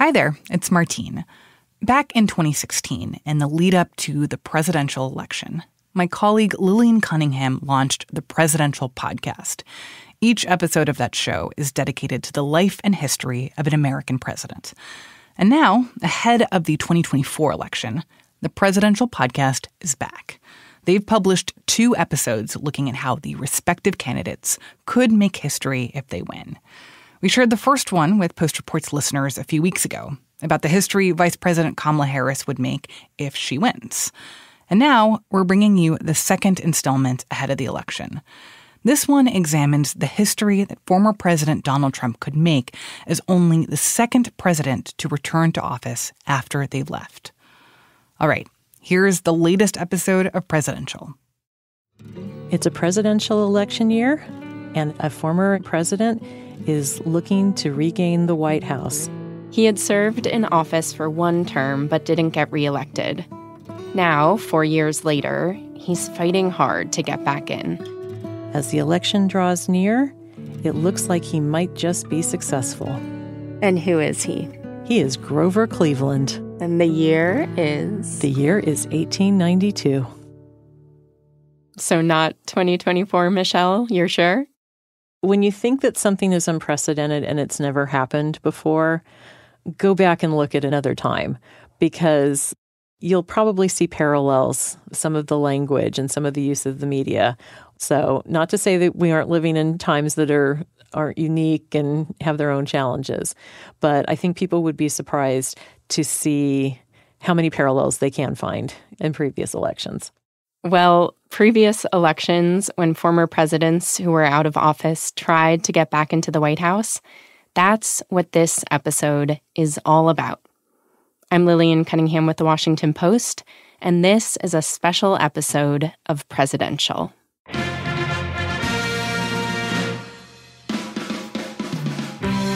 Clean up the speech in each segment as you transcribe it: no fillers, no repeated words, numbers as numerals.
Hi there, it's Martine. Back in 2016, in the lead-up to the presidential election, my colleague Lillian Cunningham launched the Presidential Podcast. Each episode of that show is dedicated to the life and history of an American president. And now, ahead of the 2024 election, the Presidential Podcast is back. They've published 2 episodes looking at how the respective candidates could make history if they win. We shared the first one with Post Reports listeners a few weeks ago about the history Vice President Kamala Harris would make if she wins. And now we're bringing you the second installment ahead of the election. This one examines the history that former President Donald Trump could make as only the second president to return to office after they left. All right, here's the latest episode of Presidential. It's a presidential election year, and a former president is looking to regain the White House. He had served in office for 1 term but didn't get reelected. Now, 4 years later, he's fighting hard to get back in. As the election draws near, it looks like he might just be successful. And who is he? He is Grover Cleveland. And the year is? The year is 1892. So not 2024, Michelle, you're sure? When you think that something is unprecedented and it's never happened before, go back and look at another time, because you'll probably see parallels, some of the language and some of the use of the media. So not to say that we aren't living in times that aren't unique and have their own challenges, but I think people would be surprised to see how many parallels they can find in previous elections. Well, previous elections, when former presidents who were out of office tried to get back into the White House, that's what this episode is all about. I'm Lillian Cunningham with The Washington Post, and this is a special episode of Presidential.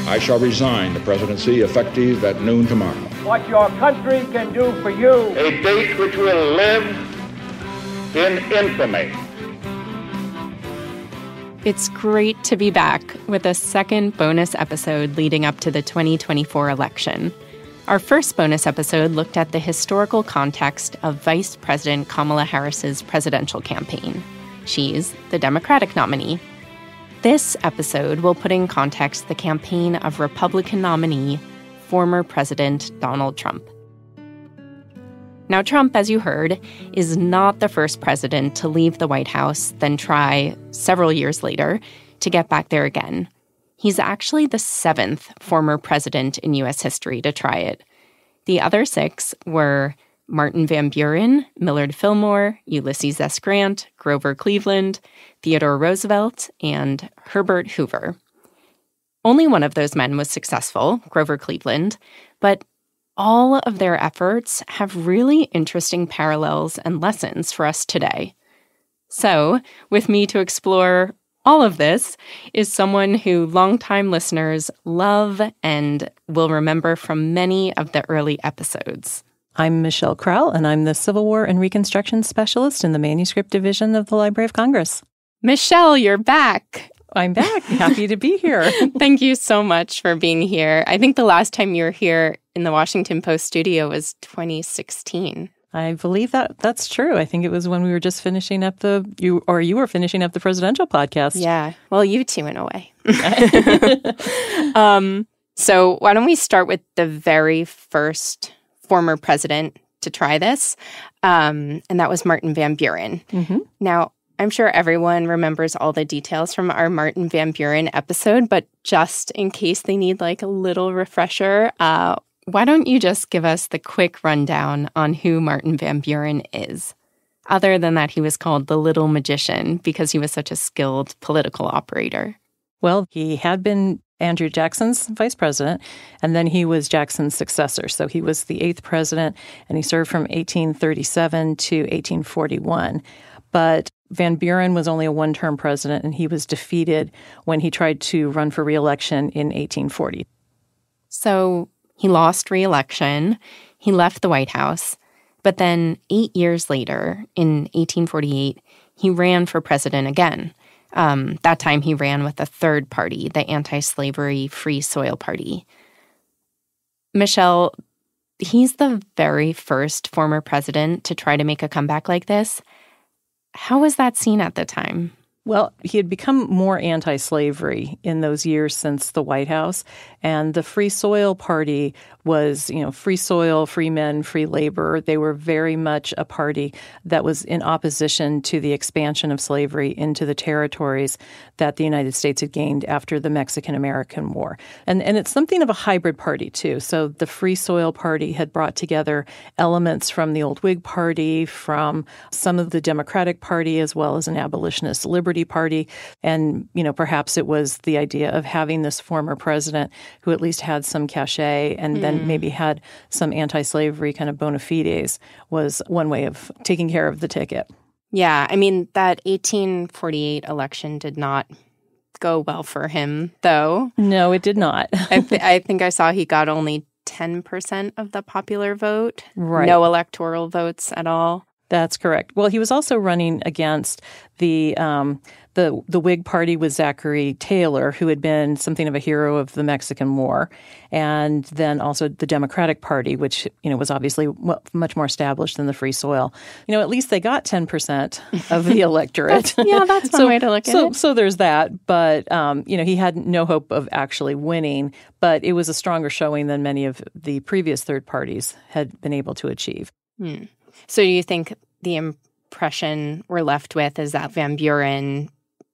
I shall resign the presidency effective at noon tomorrow. What your country can do for you. A date which will live in infamy. It's great to be back with a second bonus episode leading up to the 2024 election. Our first bonus episode looked at the historical context of Vice President Kamala Harris's presidential campaign. She's the Democratic nominee. This episode will put in context the campaign of Republican nominee, former President Donald Trump. Now, Trump, as you heard, is not the first president to leave the White House, then try, several years later, to get back there again. He's actually the 7th former president in U.S. history to try it. The other 6 were Martin Van Buren, Millard Fillmore, Ulysses S. Grant, Grover Cleveland, Theodore Roosevelt, and Herbert Hoover. Only one of those men was successful, Grover Cleveland, but all of their efforts have really interesting parallels and lessons for us today. So, with me to explore all of this is someone who longtime listeners love and will remember from many of the early episodes. I'm Michelle Krowl, and I'm the Civil War and Reconstruction Specialist in the Manuscript Division of the Library of Congress. Michelle, you're back. I'm back. Happy to be here. Thank you so much for being here. I think the last time you were here in the Washington Post studio was 2016. I believe that's true. I think it was when we were just finishing up you were finishing up the Presidential Podcast. Yeah. Well, you two in a way. So why don't we start with the very first former president to try this, and that was Martin Van Buren. Mm-hmm. Now, I'm sure everyone remembers all the details from our Martin Van Buren episode, but just in case they need like a little refresher, why don't you just give us the quick rundown on who Martin Van Buren is? Other than that, he was called the Little Magician because he was such a skilled political operator. Well, he had been Andrew Jackson's vice president, and then he was Jackson's successor. So he was the 8th president, and he served from 1837 to 1841. But Van Buren was only a 1-term president, and he was defeated when he tried to run for re-election in 1840. So he lost re-election. He left the White House. But then 8 years later, in 1848, he ran for president again. That time he ran with a third party, the anti-slavery Free Soil Party. Michelle, he's the very first former president to try to make a comeback like this. How was that seen at the time? Well, he had become more anti-slavery in those years since the White House, and the Free Soil Party was, free soil, free men, free labor. They were very much a party that was in opposition to the expansion of slavery into the territories that the United States had gained after the Mexican-American War. And it's something of a hybrid party, too. So the Free Soil Party had brought together elements from the old Whig Party, from some of the Democratic Party, as well as an abolitionist Liberty Party. And, perhaps it was the idea of having this former president who at least had some cachet and then maybe had some anti-slavery kind of bona fides was one way of taking care of the ticket. Yeah, I mean, that 1848 election did not go well for him, though. No, it did not. I think I saw he got only 10% of the popular vote. Right. No electoral votes at all. That's correct. Well, he was also running against the Whig Party with Zachary Taylor, who had been something of a hero of the Mexican War, and then also the Democratic Party, which was obviously much more established than the Free Soil. At least they got 10% of the electorate. That's one way to look at it. So there's that, but he had no hope of actually winning. But it was a stronger showing than many of the previous third parties had been able to achieve. So do you think the impression we're left with is that Van Buren,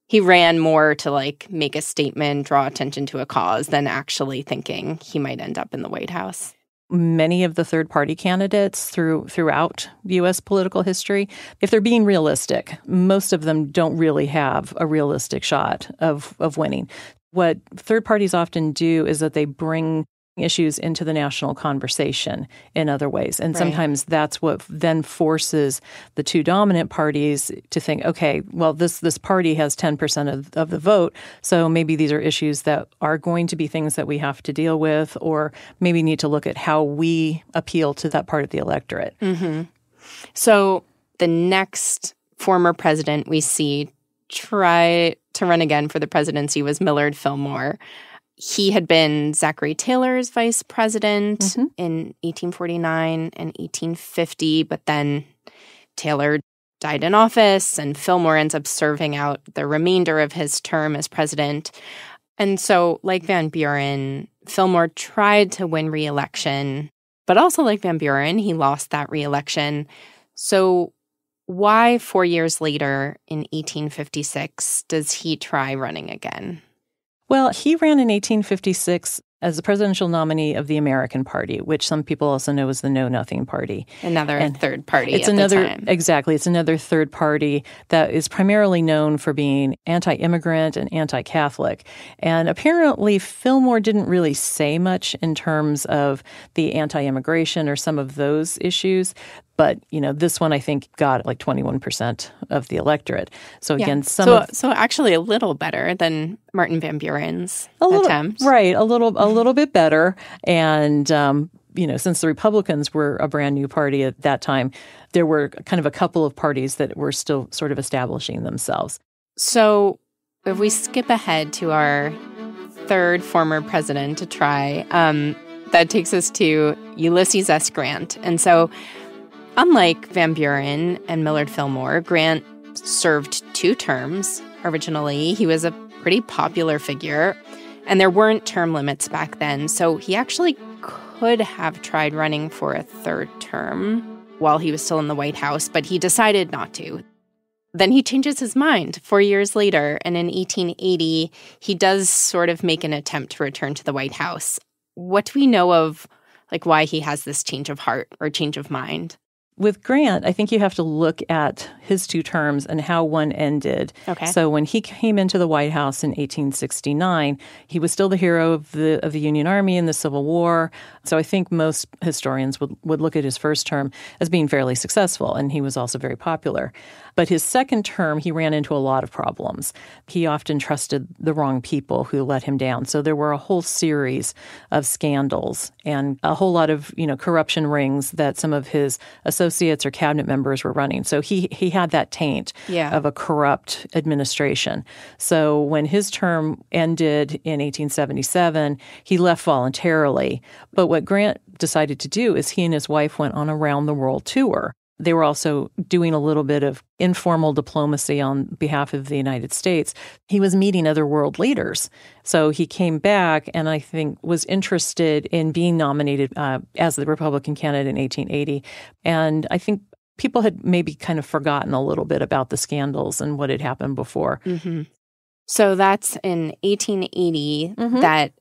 he ran more to make a statement, draw attention to a cause, than actually thinking he might end up in the White House? Many of the third-party candidates throughout U.S. political history, if they're being realistic, most of them don't really have a realistic shot of winning. What third parties often do is that they bring issues into the national conversation in other ways. And sometimes that's what then forces the two dominant parties to think, okay, well, this party has 10% of the vote, so maybe these are issues that are going to be things that we have to deal with, or maybe need to look at how we appeal to that part of the electorate. Mm-hmm. So the next former president we see try to run again for the presidency was Millard Fillmore. He had been Zachary Taylor's vice president in 1849 and 1850, but then Taylor died in office and Fillmore ends up serving out the remainder of his term as president. And so, like Van Buren, Fillmore tried to win re-election, but also like Van Buren, he lost that re-election. So why 4 years later, in 1856, does he try running again? Well, he ran in 1856 as the presidential nominee of the American Party, which some people also know as the Know Nothing Party. Another third party it's at another, the time. Exactly. It's another third party that is primarily known for being anti-immigrant and anti-Catholic. And apparently Fillmore didn't really say much in terms of the anti-immigration or some of those issues. But, this one, I think, got 21% of the electorate. So, again, so actually a little better than Martin Van Buren's attempt. Right, a little bit better. And, since the Republicans were a brand new party at that time, there were kind of a couple of parties that were still sort of establishing themselves. So if we skip ahead to our third former president to try, that takes us to Ulysses S. Grant. And so unlike Van Buren and Millard Fillmore, Grant served 2 terms originally. He was a pretty popular figure, and there weren't term limits back then. So he actually could have tried running for a 3rd term while he was still in the White House, but he decided not to. Then he changes his mind 4 years later, and in 1880, he does sort of make an attempt to return to the White House. What do we know of why he has this change of heart or change of mind? With Grant, I think you have to look at his 2 terms and how one ended. Okay. So when he came into the White House in 1869, he was still the hero of the Union Army in the Civil War. So I think most historians would look at his first term as being fairly successful, and he was also very popular. But his second term, he ran into a lot of problems. He often trusted the wrong people who let him down. So there were a whole series of scandals and a whole lot of, corruption rings that some of his associates associates or cabinet members were running. So he had that taint of a corrupt administration. So when his term ended in 1877, he left voluntarily. But what Grant decided to do is he and his wife went on a round-the-world tour. They were also doing a little bit of informal diplomacy on behalf of the United States. He was meeting other world leaders. So he came back and I think was interested in being nominated as the Republican candidate in 1880. And I think people had maybe kind of forgotten a little bit about the scandals and what had happened before. Mm-hmm. So that's in 1880 that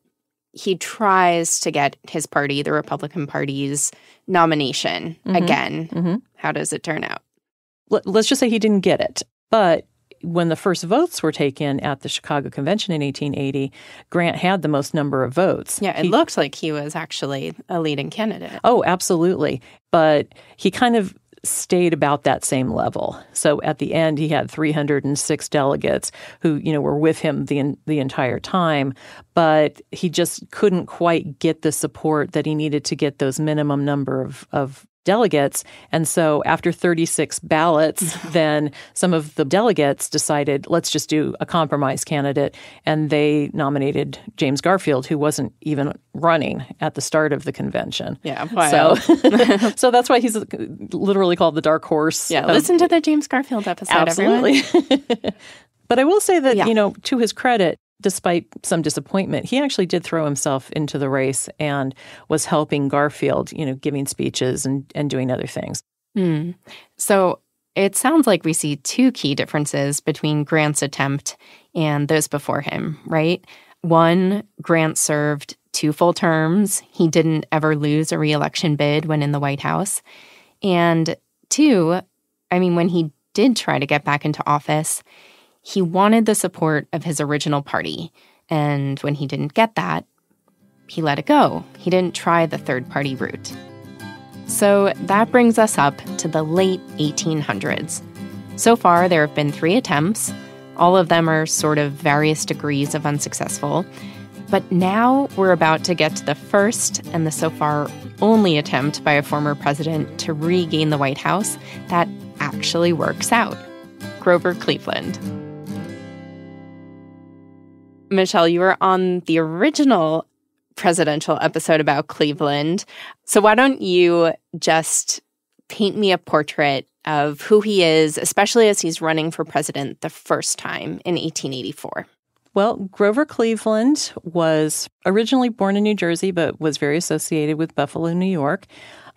he tries to get his party, the Republican Party's nomination again. How does it turn out? Let's just say he didn't get it. But when the first votes were taken at the Chicago Convention in 1880, Grant had the most number of votes. Yeah, it looked like he was actually a leading candidate. Oh, absolutely. But he kind of stayed about that same level. So at the end, he had 306 delegates who, were with him the entire time, but he just couldn't quite get the support that he needed to get those minimum number of delegates. And so after 36 ballots, then some of the delegates decided, let's just do a compromise candidate. And they nominated James Garfield, who wasn't even running at the start of the convention. Yeah, wow. So that's why he's literally called the dark horse. Yeah, listen to the James Garfield episode, absolutely. Everyone. But I will say that, to his credit, despite some disappointment, he actually did throw himself into the race and was helping Garfield, giving speeches and doing other things. So it sounds like we see two key differences between Grant's attempt and those before him, right? One, Grant served 2 full terms. He didn't ever lose a re-election bid when in the White House. And 2, when he did try to get back into office, he wanted the support of his original party, and when he didn't get that, he let it go. He didn't try the third-party route. So that brings us up to the late 1800s. So far, there have been 3 attempts. All of them are sort of various degrees of unsuccessful. But now we're about to get to the first and the so far only attempt by a former president to regain the White House that actually works out. Grover Cleveland. Michelle, you were on the original presidential episode about Cleveland. So why don't you just paint me a portrait of who he is, especially as he's running for president the first time in 1884? Well, Grover Cleveland was originally born in New Jersey, but was very associated with Buffalo, New York.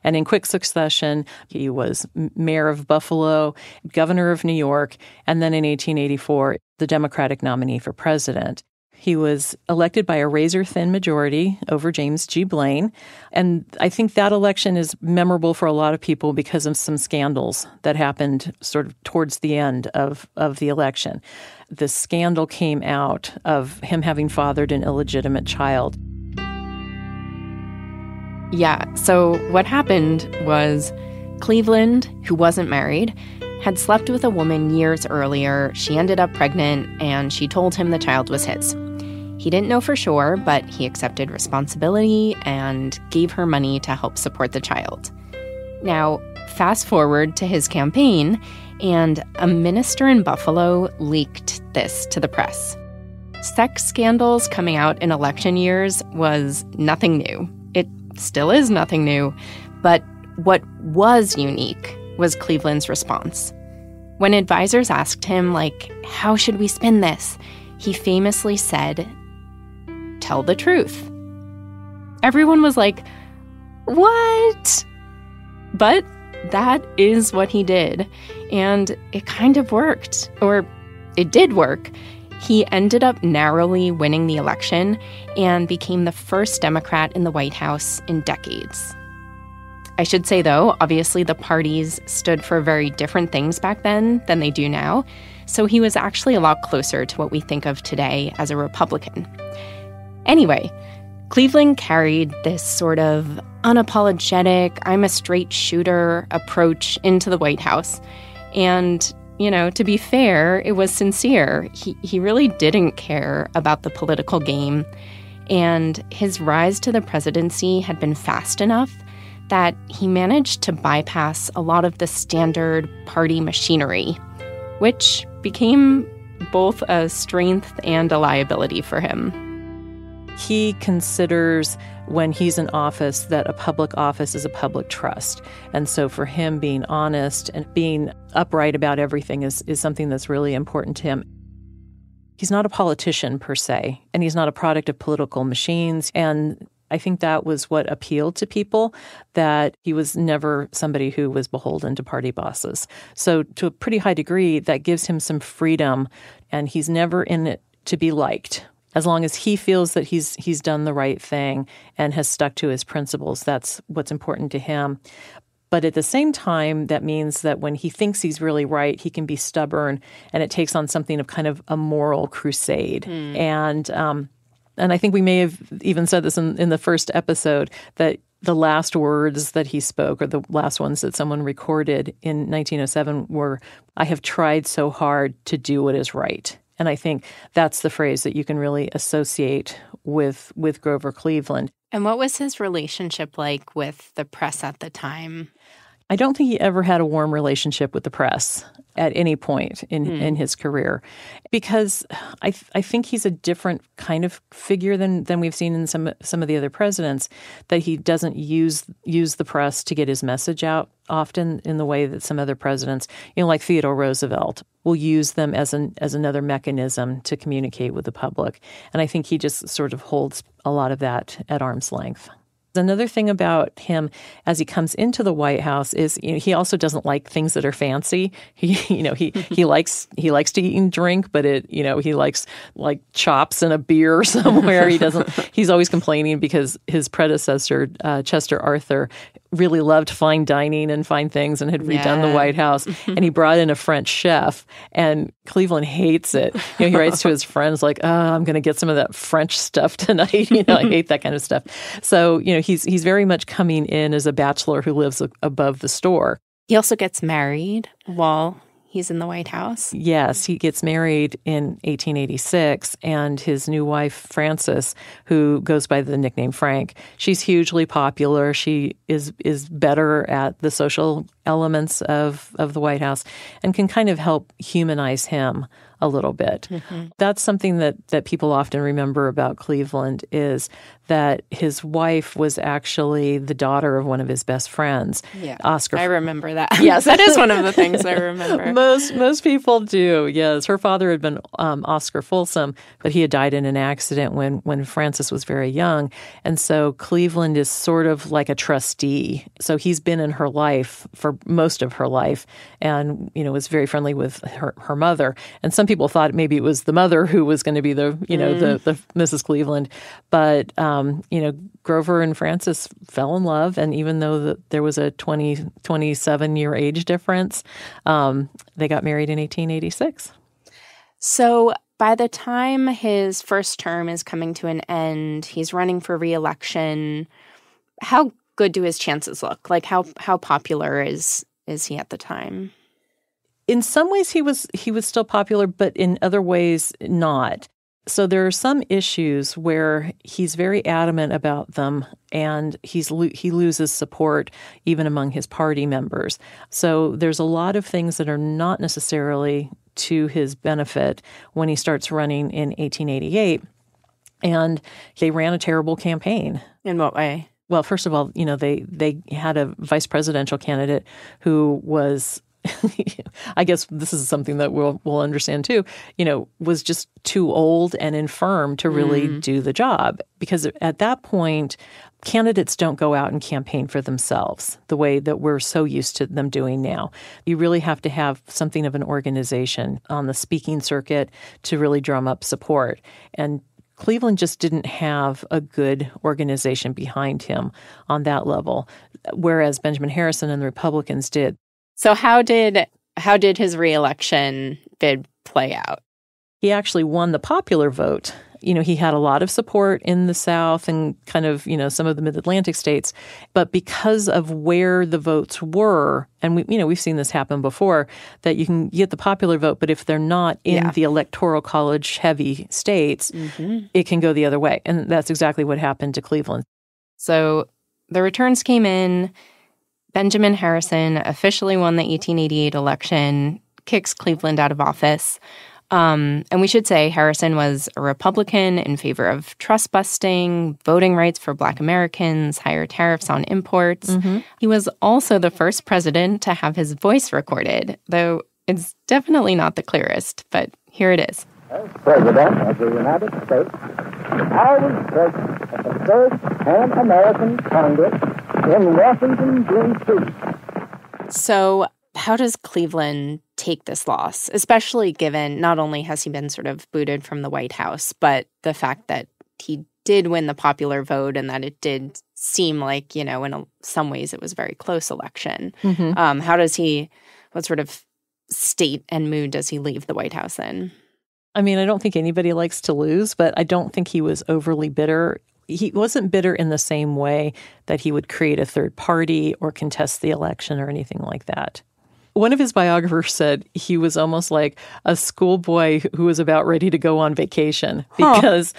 And in quick succession, he was mayor of Buffalo, governor of New York, and then in 1884, the Democratic nominee for president. He was elected by a razor-thin majority over James G. Blaine. And I think that election is memorable for a lot of people because of some scandals that happened sort of towards the end of the election. The scandal came out of him having fathered an illegitimate child. Yeah, so what happened was Cleveland, who wasn't married, had slept with a woman years earlier. She ended up pregnant, and she told him the child was his. He didn't know for sure, but he accepted responsibility and gave her money to help support the child. Now, fast forward to his campaign, and a minister in Buffalo leaked this to the press. Sex scandals coming out in election years was nothing new. It still is nothing new, but what was unique was Cleveland's response. When advisors asked him, how should we spin this? He famously said, "Tell the truth." Everyone was like, what? But that is what he did, and it kind of worked, or it did work. He ended up narrowly winning the election and became the first Democrat in the White House in decades. I should say, though, obviously the parties stood for very different things back then than they do now, so he was actually a lot closer to what we think of today as a Republican. Anyway, Cleveland carried this sort of unapologetic, I'm a straight shooter approach into the White House. And, to be fair, it was sincere. He really didn't care about the political game. And his rise to the presidency had been fast enough that he managed to bypass a lot of the standard party machinery, which became both a strength and a liability for him. He considers when he's in office that a public office is a public trust. And so for him, being honest and being upright about everything is something that's really important to him. He's not a politician per se, and he's not a product of political machines. And I think that was what appealed to people, that he was never somebody who was beholden to party bosses. So to a pretty high degree, that gives him some freedom, and he's never in it to be liked. As long as he feels that he's done the right thing and has stuck to his principles, that's what's important to him. But at the same time, that means that when he thinks he's really right, he can be stubborn, and it takes on something of kind of a moral crusade. And I think we may have even said this in the first episode, that the last words that he spoke, or the last ones that someone recorded in 1907 were, "I have tried so hard to do what is right." And I think that's the phrase that you can really associate with Grover Cleveland. And what was his relationship like with the press at the time? I don't think he ever had a warm relationship with the press at any point in his career, because I think he's a different kind of figure than we've seen in some of the other presidents, that he doesn't use the press to get his message out often in the way that some other presidents, like Theodore Roosevelt, will use them as another mechanism to communicate with the public. And I think he just sort of holds a lot of that at arm's length. Another thing about him as he comes into the White House is, he also doesn't like things that are fancy. He likes to eat and drink, but he likes like chops and a beer somewhere. He's always complaining because his predecessor, Chester Arthur, really loved fine dining and fine things and had redone the White House. And he brought in a French chef, and Cleveland hates it. He writes to his friends like, I'm going to get some of that French stuff tonight. I hate that kind of stuff. So, he's very much coming in as a bachelor who lives above the store. He also gets married while he's in the White House. Yes, he gets married in 1886, and his new wife, Frances, who goes by the nickname Frank, she's hugely popular. She is better at the social elements of the White House and can kind of help humanize him a little bit. That's something that people often remember about Cleveland, is that his wife was actually the daughter of one of his best friends. Yeah, Oscar. I remember that. Yes, that is one of the things I remember. Most people do, yes. Her father had been Oscar Folsom, but he had died in an accident when Frances was very young. And so Cleveland is sort of like a trustee. So he's been in her life for most of her life, and, was very friendly with her mother. And some people thought maybe it was the mother who was going to be the Mrs. Cleveland. But, Grover and Frances fell in love. And even though there was a 27-year age difference, they got married in 1886. So by the time his first term is coming to an end, he's running for re-election. How good do his chances look? Like, how popular is he at the time? In some ways, he was still popular, but in other ways, not. So there are some issues where he's very adamant about them, and he loses support even among his party members. So there's a lot of things that are not necessarily to his benefit when he starts running in 1888. And they ran a terrible campaign. In what way? Well, first of all, they had a vice presidential candidate who was, I guess this is something that we'll understand too, was just too old and infirm to really do the job. Because at that point, candidates don't go out and campaign for themselves the way that we're so used to them doing now. You really have to have something of an organization on the speaking circuit to really drum up support. And Cleveland just didn't have a good organization behind him on that level, whereas Benjamin Harrison and the Republicans did. So how did his re-election bid play out? He actually won the popular vote. He had a lot of support in the South and kind of, some of the mid-Atlantic states. But because of where the votes were, and we've seen this happen before, that you can get the popular vote, but if they're not in the electoral college heavy states, it can go the other way. And that's exactly what happened to Cleveland. So the returns came in. Benjamin Harrison officially won the 1888 election, kicks Cleveland out of office. And we should say Harrison was a Republican in favor of trust busting, voting rights for Black Americans, higher tariffs on imports. Mm-hmm. He was also the first president to have his voice recorded, though it's definitely not the clearest, but here it is. As President of the United States, I was present at the first Pan-American Congress in Washington, D.C. So how does Cleveland take this loss, especially given not only has he been sort of booted from the White House, but the fact that he did win the popular vote and that it did seem like, in some ways it was a very close election. Mm-hmm. What sort of state and mood does he leave the White House in? I mean, I don't think anybody likes to lose, but I don't think he was overly bitter. He wasn't bitter in the same way that he would create a third party or contest the election or anything like that. One of his biographers said he was almost like a schoolboy who was about ready to go on vacation because,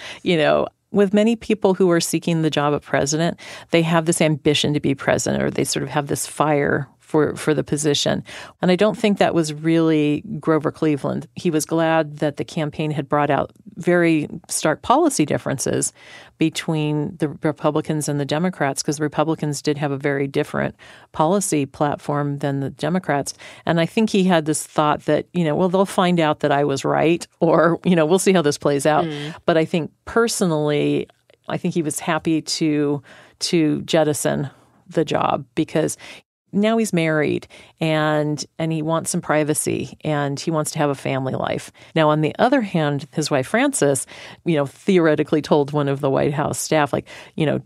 with many people who are seeking the job of president, they have this ambition to be president, or they sort of have this fire for the position. And I don't think that was really Grover Cleveland. He was glad that the campaign had brought out very stark policy differences between the Republicans and the Democrats, because the Republicans did have a very different policy platform than the Democrats. And I think he had this thought that, they'll find out that I was right, or, we'll see how this plays out. But I think personally, I think he was happy to jettison the job because now he's married and he wants some privacy and he wants to have a family life. Now, on the other hand, his wife, Frances, theoretically told one of the White House staff,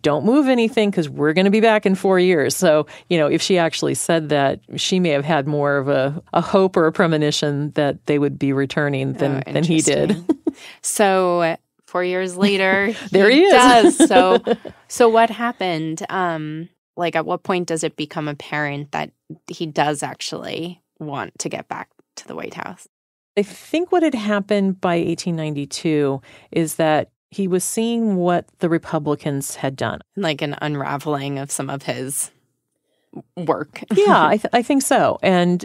don't move anything because we're going to be back in 4 years. So, if she actually said that, she may have had more of a hope or a premonition that they would be returning than he did. So 4 years later, there he is. does. So what happened? At what point does it become apparent that he does actually want to get back to the White House? I think what had happened by 1892 is that he was seeing what the Republicans had done. Like an unraveling of some of his work. Yeah, I think so. And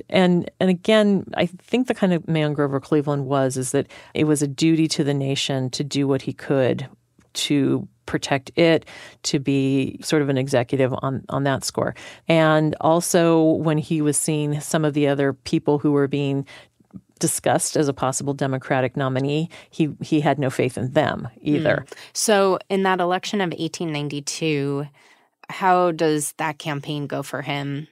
again, I think the kind of man Grover Cleveland is that it was a duty to the nation to do what he could to protect it, to be sort of an executive on that score. And also when he was seeing some of the other people who were being discussed as a possible Democratic nominee, he had no faith in them either. So in that election of 1892, how does that campaign go for him?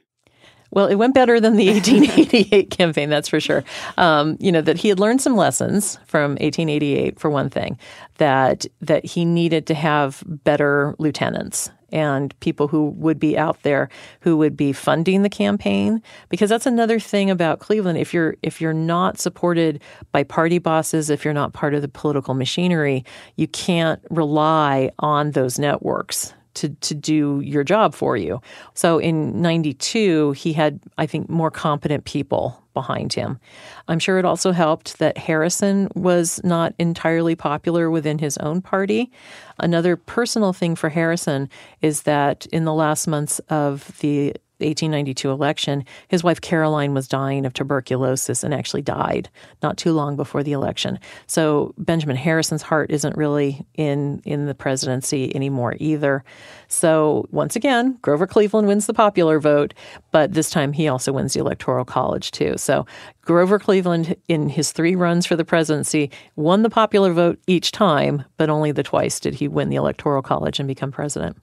Well, it went better than the 1888 campaign, that's for sure. That he had learned some lessons from 1888, for one thing, that he needed to have better lieutenants and people who would be out there who would be funding the campaign. Because that's another thing about Cleveland. If you're not supported by party bosses, if you're not part of the political machinery, you can't rely on those networks to do your job for you. So in 92, he had, I think, more competent people behind him. I'm sure it also helped that Harrison was not entirely popular within his own party. Another personal thing for Harrison is that in the last months of the 1892 election, his wife Caroline was dying of tuberculosis and actually died not too long before the election. So Benjamin Harrison's heart isn't really in the presidency anymore either. So once again, Grover Cleveland wins the popular vote, but this time he also wins the Electoral College too. So Grover Cleveland, in his 3 runs for the presidency, won the popular vote each time, but only the twice did he win the Electoral College and become president.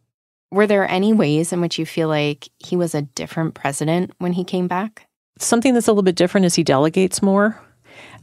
Were there any ways in which you feel like he was a different president when he came back? Something that's a little bit different is he delegates more.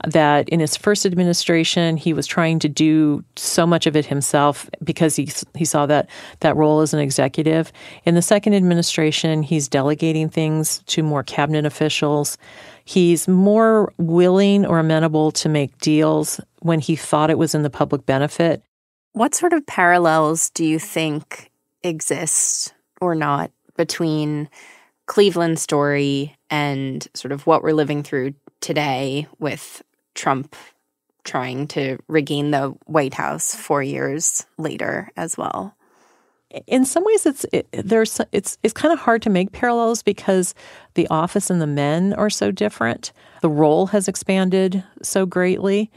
That in his first administration, he was trying to do so much of it himself because he saw that role as an executive. In the second administration, he's delegating things to more cabinet officials. He's more willing or amenable to make deals when he thought it was in the public benefit. What sort of parallels do you think exists or not between Cleveland's story and sort of what we're living through today with Trump trying to regain the White House 4 years later as well? In some ways, it's kind of hard to make parallels because the office and the men are so different. The role has expanded so greatly.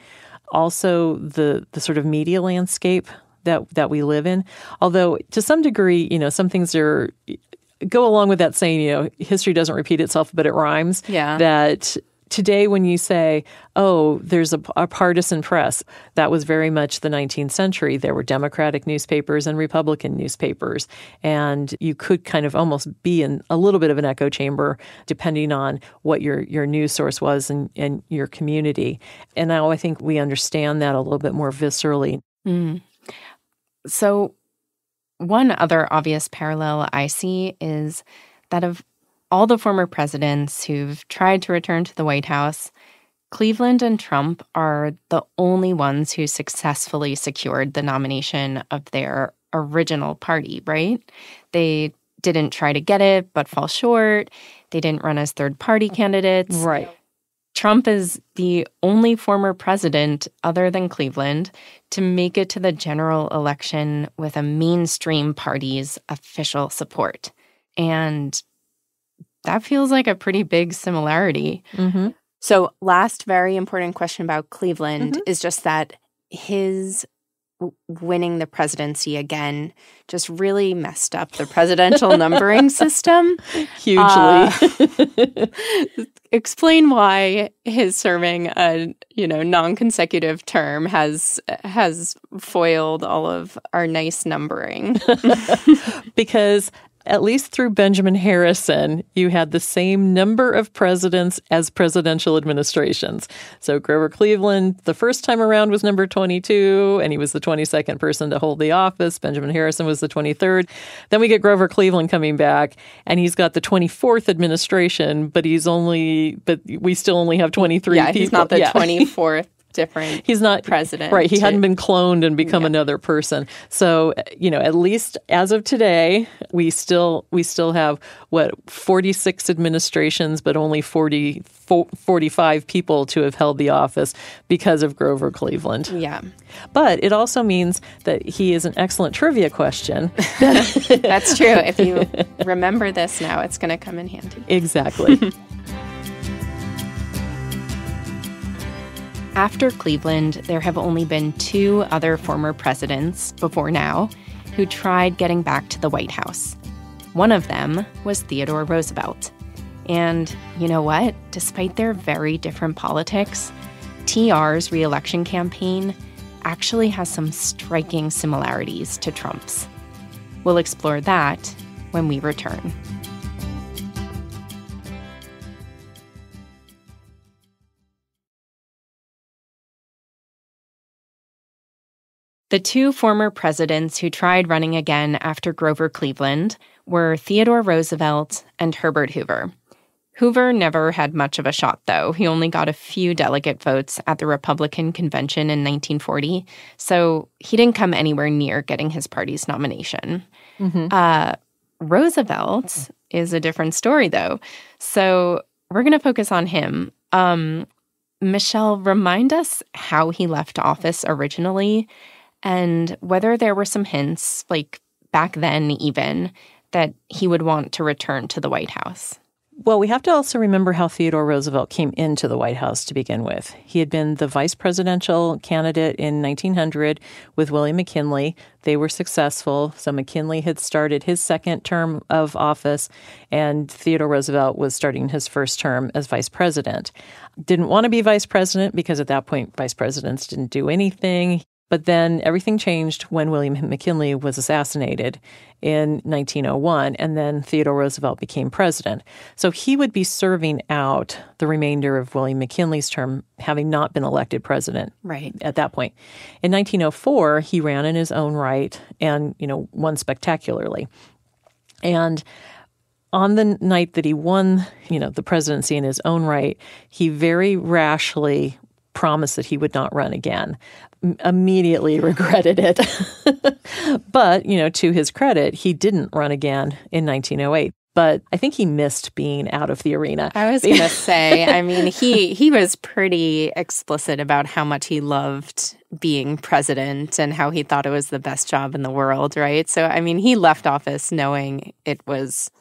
Also, the sort of media landscape that we live in. Although, to some degree, some things go along with that saying, history doesn't repeat itself, but it rhymes. Yeah. That today, when you say, oh, there's a partisan press, that was very much the 19th century. There were Democratic newspapers and Republican newspapers, and you could kind of almost be in a little bit of an echo chamber depending on what your news source was and your community. And now I think we understand that a little bit more viscerally. Mm. So one other obvious parallel I see is that of all the former presidents who've tried to return to the White House, Cleveland and Trump are the only ones who successfully secured the nomination of their original party, right? They didn't try to get it, but fall short. They didn't run as third-party candidates. Right. Trump is the only former president other than Cleveland to make it to the general election with a mainstream party's official support. And that feels like a pretty big similarity. Mm-hmm. So last very important question about Cleveland is just that his winning the presidency again just really messed up the presidential numbering system. Hugely. Explain why his serving a non-consecutive term has foiled all of our nice numbering. Because at least through Benjamin Harrison, you had the same number of presidents as presidential administrations. So Grover Cleveland, the first time around, was number 22, and he was the 22nd person to hold the office. Benjamin Harrison was the 23rd. Then we get Grover Cleveland coming back, and he's got the 24th administration, but we still only have 23 people. He's not the 24th. Different he's not president. Right. He hadn't been cloned and become another person. So, at least as of today, we still have 46 administrations, but only 45 people to have held the office because of Grover Cleveland. Yeah. But it also means that he is an excellent trivia question. That's true. If you remember this now, it's going to come in handy. Exactly. After Cleveland, there have only been 2 other former presidents before now who tried getting back to the White House. One of them was Theodore Roosevelt. And you know what? Despite their very different politics, TR's re-election campaign actually has some striking similarities to Trump's. We'll explore that when we return. The 2 former presidents who tried running again after Grover Cleveland were Theodore Roosevelt and Herbert Hoover. Hoover never had much of a shot, though. He only got a few delegate votes at the Republican convention in 1940, so he didn't come anywhere near getting his party's nomination. Mm-hmm. Roosevelt is a different story, though, so we're going to focus on him. Michelle, remind us how he left office originally, and whether there were some hints, like back then even, that he would want to return to the White House. Well, we have to also remember how Theodore Roosevelt came into the White House to begin with. He had been the vice presidential candidate in 1900 with William McKinley. They were successful. So McKinley had started his second term of office, and Theodore Roosevelt was starting his first term as vice president. Didn't want to be vice president because at that point, vice presidents didn't do anything. But then everything changed when William McKinley was assassinated in 1901, and then Theodore Roosevelt became president. So he would be serving out the remainder of William McKinley's term, having not been elected president at that point. In 1904, he ran in his own right and, won spectacularly. And on the night that he won, the presidency in his own right, he very rashly promised that he would not run again. Immediately regretted it. But, to his credit, he didn't run again in 1908. But I think he missed being out of the arena. I was going to say, I mean, he was pretty explicit about how much he loved being president and how he thought it was the best job in the world, right? So, I mean, he left office knowing it was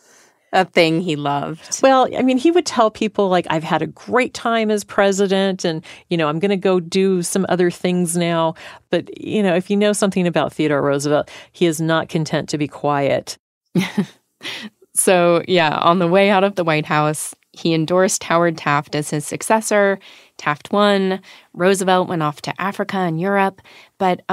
a thing he loved. Well, I mean, he would tell people, like, I've had a great time as president and, I'm going to go do some other things now. But, if you know something about Theodore Roosevelt, he is not content to be quiet. So, yeah, on the way out of the White House, he endorsed Howard Taft as his successor. Taft won. Roosevelt went off to Africa and Europe. But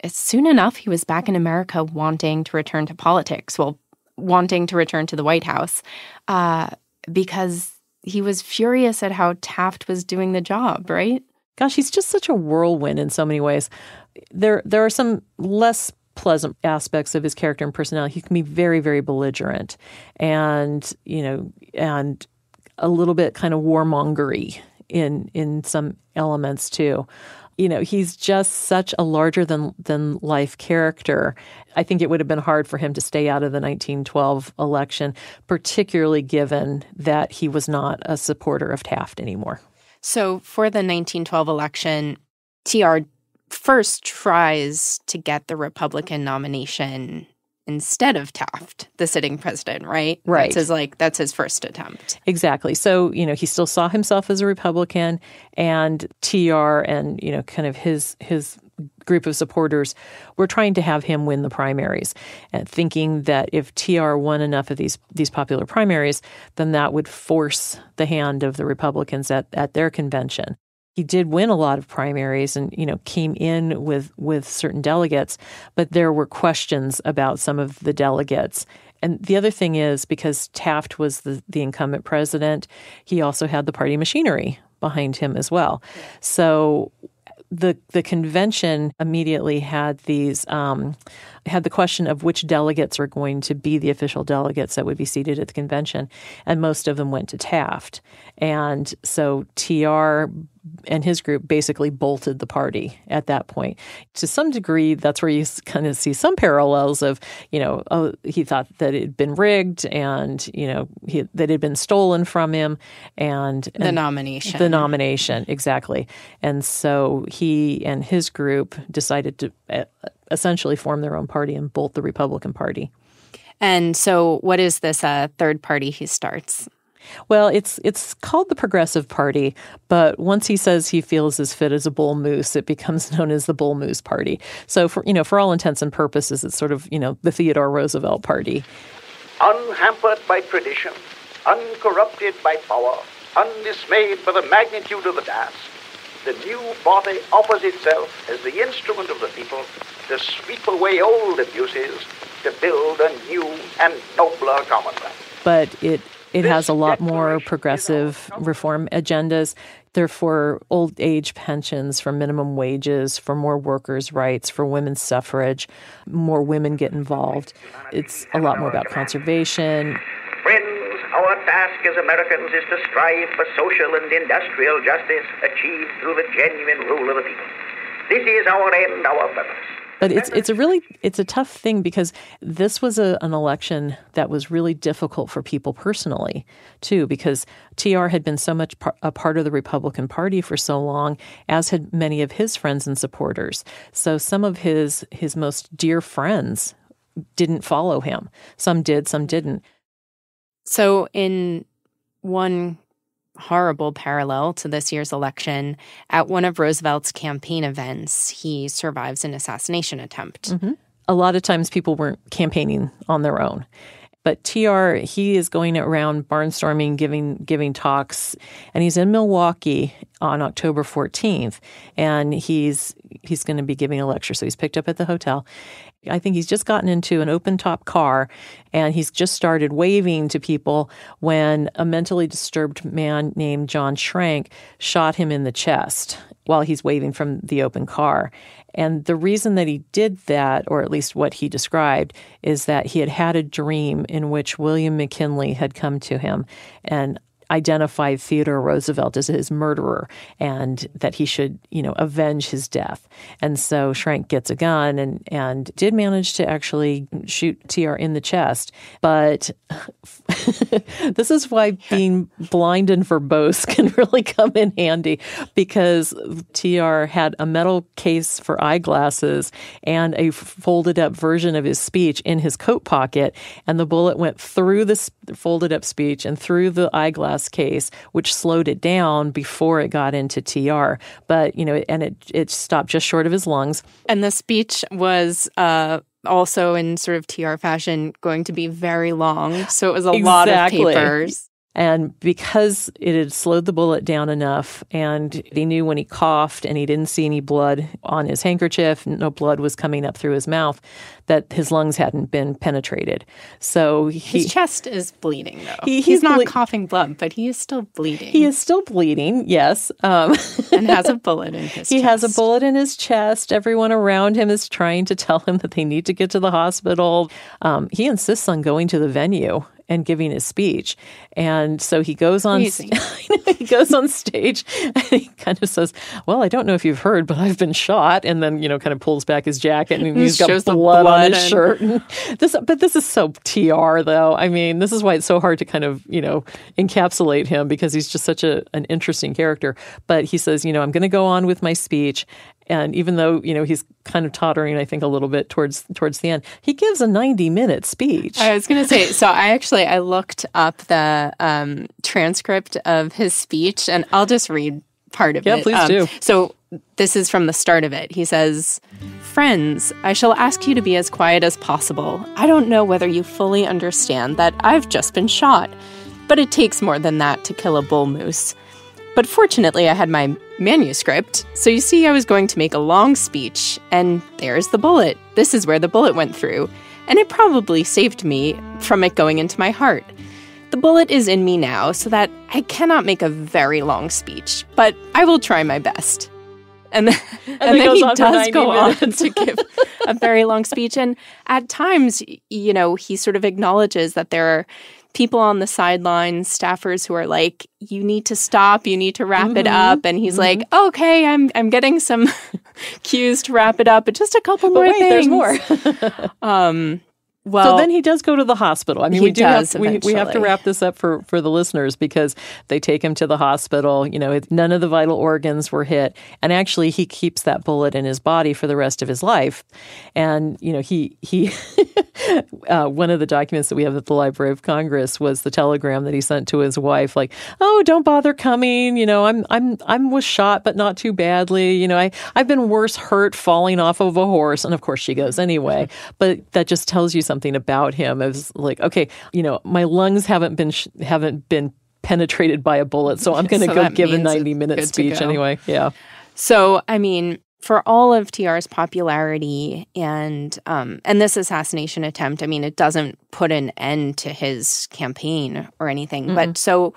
soon enough, he was back in America wanting to return to politics. Well, wanting to return to the White House because he was furious at how Taft was doing the job, right? Gosh, he's just such a whirlwind in so many ways. There are some less pleasant aspects of his character and personality. He can be very, very belligerent and, and a little bit kind of warmongery in some elements too. He's just such a larger than life character. I think it would have been hard for him to stay out of the 1912 election, particularly given that he was not a supporter of Taft anymore. So for the 1912 election, TR first tries to get the Republican nomination instead of Taft, the sitting president, right? Right. That's his first attempt. Exactly. So, he still saw himself as a Republican, and TR and, kind of his group of supporters were trying to have him win the primaries, and thinking that if TR won enough of these popular primaries, then that would force the hand of the Republicans at their convention. He did win a lot of primaries and, came in with certain delegates, but there were questions about some of the delegates. And the other thing is, because Taft was the incumbent president, he also had the party machinery behind him as well. Yeah. So the convention immediately had had the question of which delegates were going to be the official delegates that would be seated at the convention, and most of them went to Taft. And so TR and his group basically bolted the party at that point. To some degree, that's where you kind of see some parallels of, he thought that it had been rigged and, that it had been stolen from him. And the nomination. The nomination, exactly. And so he and his group decided to essentially form their own party and bolt the Republican Party. And so what is this third party he starts? Well, it's called the Progressive Party, but once he says he feels as fit as a bull moose, it becomes known as the Bull Moose Party. So for all intents and purposes, it's sort of, the Theodore Roosevelt Party. Unhampered by tradition, uncorrupted by power, undismayed by the magnitude of the task, the new party offers itself as the instrument of the people to sweep away old abuses, to build a new and nobler commonwealth. But it has a lot more progressive reform agendas. They're for old age pensions, for minimum wages, for more workers' rights, for women's suffrage, more women get involved. It's a lot more about conservation. Friends, our task as Americans is to strive for social and industrial justice achieved through the genuine rule of the people. This is our end, our purpose. But it's a tough thing because this was an election that was really difficult for people personally, too, because TR had been so much a part of the Republican Party for so long, as had many of his friends and supporters. So some of his most dear friends didn't follow him. Some did, some didn't. So in one horrible parallel to this year's election, at one of Roosevelt's campaign events, he survives an assassination attempt. Mm-hmm. A lot of times people weren't campaigning on their own. But TR, he is going around barnstorming, giving talks, and he's in Milwaukee on October 14th, and he's going to be giving a lecture. So he's picked up at the hotel. I think he's just gotten into an open-top car, and he's just started waving to people when a mentally disturbed man named John Schrank shot him in the chest while he's waving from the open car. And the reason that he did that, or at least what he described, is that he had had a dream in which William McKinley had come to him. And identified Theodore Roosevelt as his murderer and that he should, avenge his death. And so Schrank gets a gun and did manage to actually shoot TR in the chest. But this is why being blind and verbose can really come in handy, because TR had a metal case for eyeglasses and a folded up version of his speech in his coat pocket, and the bullet went through the folded up speech and through the eyeglass case, which slowed it down before it got into TR. But, and it stopped just short of his lungs. And the speech was also in sort of TR fashion going to be very long. So it was a lot of papers. And because it had slowed the bullet down enough, and he knew when he coughed and he didn't see any blood on his handkerchief, no blood was coming up through his mouth, that his lungs hadn't been penetrated. So his chest is bleeding, though. He's not coughing blood, but he is still bleeding. He is still bleeding, yes. And has a bullet in his chest. He has a bullet in his chest. Everyone around him is trying to tell him that they need to get to the hospital. He insists on going to the venue and giving his speech. And so he goes on he goes on stage and he kind of says, well, I don't know if you've heard, but I've been shot. And then, kind of pulls back his jacket and he's got blood on his shirt. But this is so TR, though. I mean, this is why it's so hard to kind of, encapsulate him, because he's just such an interesting character. But he says, I'm going to go on with my speech. And even though, he's kind of tottering, I think, a little bit towards the end, he gives a 90-minute speech. I was going to say, so I looked up the transcript of his speech, and I'll just read part of it. Yeah, please do. So this is from the start of it. He says, "Friends, I shall ask you to be as quiet as possible. I don't know whether you fully understand that I've just been shot, but it takes more than that to kill a bull moose. But fortunately, I had my manuscript, so you see I was going to make a long speech, and there's the bullet. This is where the bullet went through, and it probably saved me from it going into my heart. The bullet is in me now, so that I cannot make a very long speech, but I will try my best." And then he does go on to give a very long speech, and at times, he sort of acknowledges that there are people on the sidelines, staffers who are like, you need to stop, you need to wrap it up. And he's like, okay, I'm getting some cues to wrap it up, but just a couple more things. There's more. So then he does go to the hospital. I mean, we have to wrap this up for the listeners, because they take him to the hospital. None of the vital organs were hit. And actually, he keeps that bullet in his body for the rest of his life. And, he one of the documents that we have at the Library of Congress was the telegram that he sent to his wife, like, "Oh, don't bother coming. I was shot, but not too badly. I've been worse hurt falling off of a horse." And of course, she goes anyway. But that just tells you something about him. It was like, okay, my lungs haven't been penetrated by a bullet, so I'm going to go give a 90-minute speech anyway. Yeah. So, I mean, for all of TR's popularity and this assassination attempt, I mean, it doesn't put an end to his campaign or anything. But so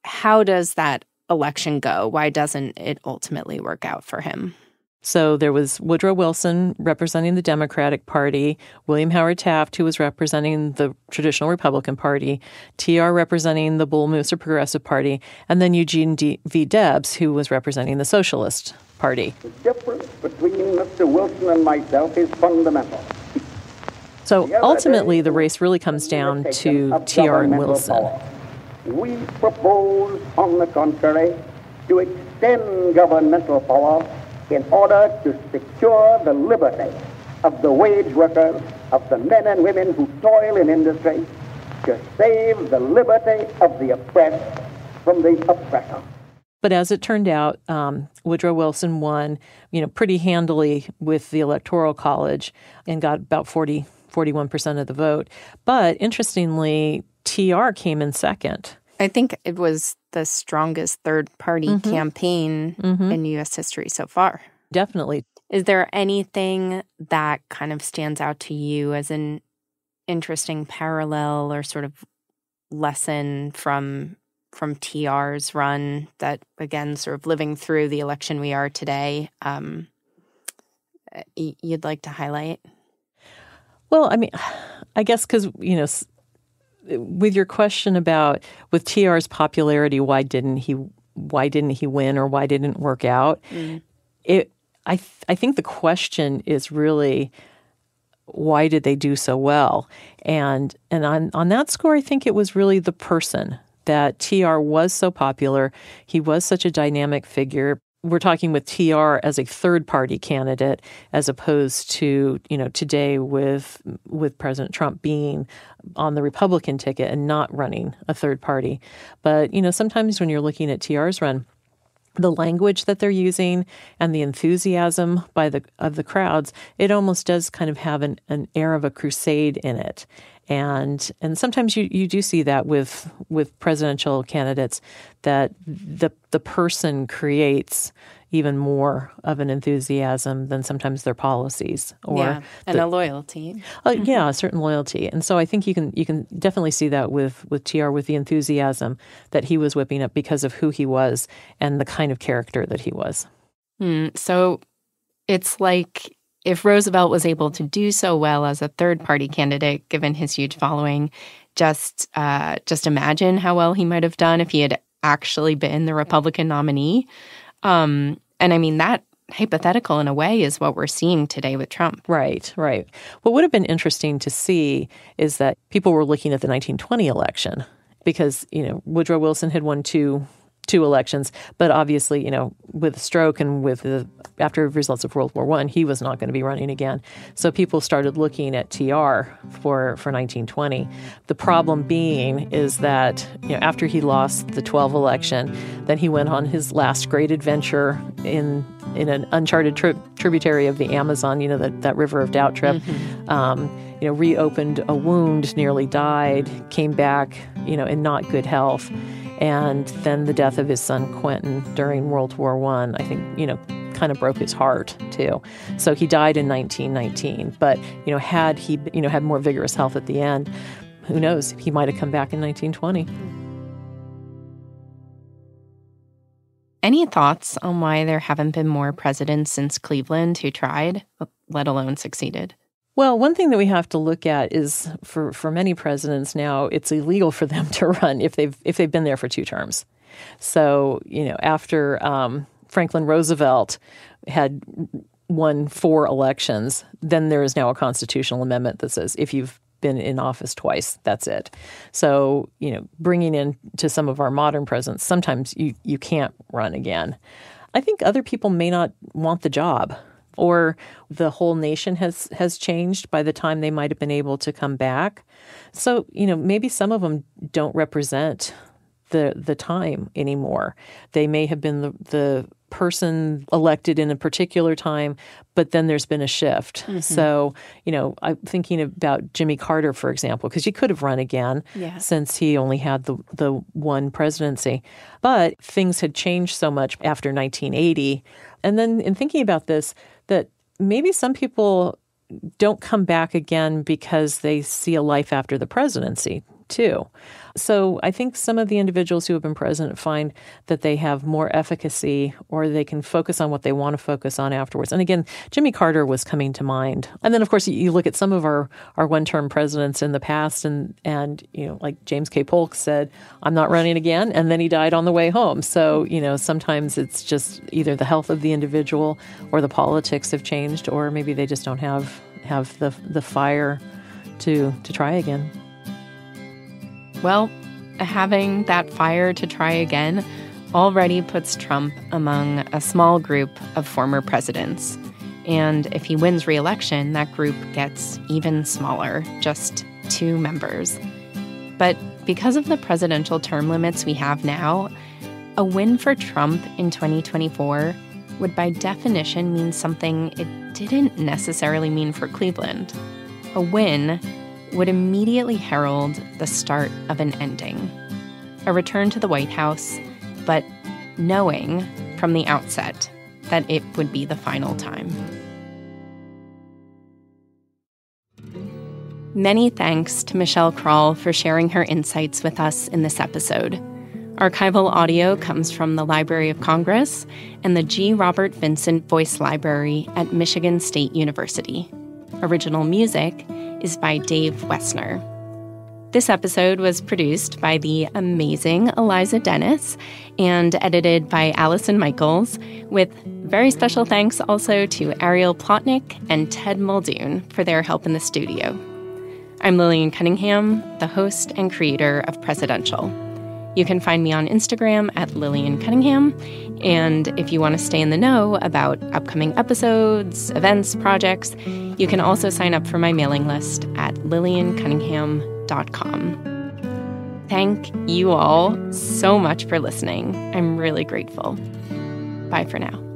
how does that election go? Why doesn't it ultimately work out for him? So there was Woodrow Wilson representing the Democratic Party, William Howard Taft, who was representing the traditional Republican Party, TR representing the Bull Moose or Progressive Party, and then Eugene V. Debs, who was representing the Socialist Party. The difference between Mr. Wilson and myself is fundamental. So ultimately, the race really comes down to TR and Wilson. We propose, on the contrary, to extend governmental power in order to secure the liberty of the wage workers, of the men and women who toil in industry, to save the liberty of the oppressed from the oppressor. But as it turned out, Woodrow Wilson won, pretty handily with the Electoral College and got about 41% of the vote. But interestingly, TR came in second. I think it was the strongest third-party campaign in U.S. history so far. Definitely. Is there anything that kind of stands out to you as an interesting parallel or sort of lesson from TR's run that, again, sort of living through the election we are today, you'd like to highlight? Well, I mean, I guess because, with your question about with TR's popularity, why didn't he win or why didn't it work out? I think the question is really, why did they do so well? And on that score, I think it was really the person, that TR was so popular. He was such a dynamic figure. We're talking with TR as a third-party candidate, as opposed to, today with President Trump being on the Republican ticket and not running a third party. But, sometimes when you're looking at TR's run, the language that they're using and the enthusiasm of the crowds, it almost does kind of have an air of a crusade in it. And sometimes you do see that with presidential candidates, that the person creates even more of an enthusiasm than sometimes their policies or a loyalty. Yeah, a certain loyalty. And so I think you can definitely see that with TR, with the enthusiasm that he was whipping up because of who he was and the kind of character that he was. So it's like if Roosevelt was able to do so well as a third-party candidate, given his huge following, just imagine how well he might have done if he had actually been the Republican nominee. And I mean, that hypothetical in a way is what we're seeing today with Trump. Right. What would have been interesting to see is that people were looking at the 1920 election because, Woodrow Wilson had won two elections, but obviously, with a stroke and after results of World War I, he was not going to be running again. So people started looking at TR for 1920. The problem being is that, after he lost the 12 election, then he went on his last great adventure in an uncharted tributary of the Amazon, that river of doubt trip. Reopened a wound, nearly died, came back, in not good health. And then the death of his son, Quentin, during World War I think, kind of broke his heart, too. So he died in 1919. But, had he, had more vigorous health at the end, who knows? He might have come back in 1920. Any thoughts on why there haven't been more presidents since Cleveland who tried, let alone succeeded? Well, one thing that we have to look at is for many presidents now, it's illegal for them to run if they've been there for 2 terms. So, after Franklin Roosevelt had won 4 elections, then there is now a constitutional amendment that says if you've been in office twice, that's it. So, bringing in to some of our modern presidents, sometimes you can't run again. I think other people may not want the job, or the whole nation has changed by the time they might have been able to come back. So, maybe some of them don't represent the time anymore. They may have been the person elected in a particular time, but then there's been a shift. Mm-hmm. So, I'm thinking about Jimmy Carter, for example, because he could have run again since he only had the one presidency. But things had changed so much after 1980. And then in thinking about this, that maybe some people don't come back again because they see a life after the presidency, too. So I think some of the individuals who have been president find that they have more efficacy, or they can focus on what they want to focus on afterwards. And again, Jimmy Carter was coming to mind. And then, of course, you look at some of our one-term presidents in the past, and like James K. Polk said, I'm not running again, and then he died on the way home. So, sometimes it's just either the health of the individual or the politics have changed, or maybe they just don't have the fire to try again. Well, having that fire to try again already puts Trump among a small group of former presidents. And if he wins re-election, that group gets even smaller, just 2 members. But because of the presidential term limits we have now, a win for Trump in 2024 would by definition mean something it didn't necessarily mean for Cleveland. A win would immediately herald the start of an ending. A return to the White House, but knowing from the outset that it would be the final time. Many thanks to Michelle Krowl for sharing her insights with us in this episode. Archival audio comes from the Library of Congress and the G. Robert Vincent Voice Library at Michigan State University. Original music is by Dave Wessner. This This episode was produced by the amazing Eliza Dennis and edited by Allison Michaels, with very special thanks also to Ariel Plotnick and Ted Muldoon for their help in the studio. I'm Lillian Cunningham, the host and creator of Presidential. You can find me on Instagram at Lillian Cunningham, and if you want to stay in the know about upcoming episodes, events, projects, you can also sign up for my mailing list at lilliancunningham.com. Thank you all so much for listening. I'm really grateful. Bye for now.